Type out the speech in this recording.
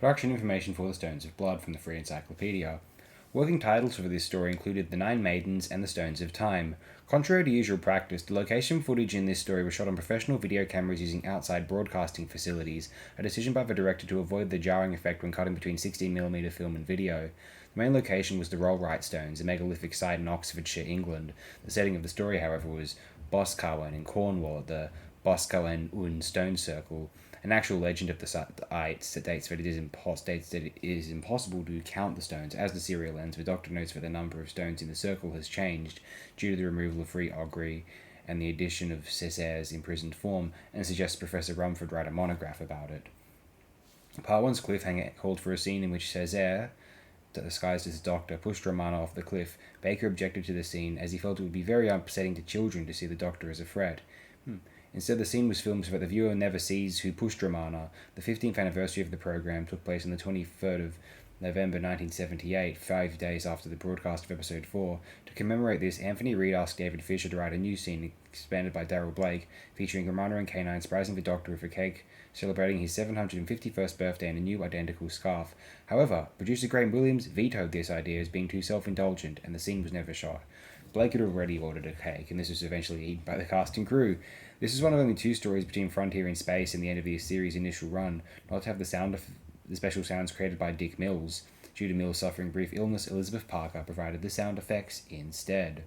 Production information for The Stones of Blood from the Free Encyclopedia. Working titles for this story included The Nine Maidens and The Stones of Time. Contrary to usual practice, the location footage in this story was shot on professional video cameras using outside broadcasting facilities, a decision by the director to avoid the jarring effect when cutting between 16mm film and video. The main location was the Rollright Stones, a megalithic site in Oxfordshire, England. The setting of the story, however, was Boscawen in Cornwall at the Boscawen Un Stone Circle. An actual legend of the site states that it is impossible to count the stones, as the serial ends. The doctor notes that the number of stones in the circle has changed due to the removal of free augury and the addition of Césaire's imprisoned form, and suggests Professor Rumford write a monograph about it. Part 1's cliffhanger called for a scene in which Césaire, disguised as a doctor, pushed Romana off the cliff. Baker objected to the scene, as he felt it would be very upsetting to children to see the doctor as a threat. Instead, the scene was filmed so that the viewer never sees who pushed Romana. The 15th anniversary of the program took place on the 23rd of November 1978, 5 days after the broadcast of episode 4. To commemorate this, Anthony Reid asked David Fisher to write a new scene, expanded by Darrol Blake, featuring Romana and K9 surprising the Doctor with a cake, celebrating his 751st birthday in a new identical scarf. However, producer Graham Williams vetoed this idea as being too self-indulgent, and the scene was never shot. Blake had already ordered a cake, and this was eventually eaten by the cast and crew. This is one of only two stories between Frontier in Space and the end of the series' initial run, not to have the special sounds created by Dick Mills. Due to Mills suffering brief illness, Elizabeth Parker provided the sound effects instead.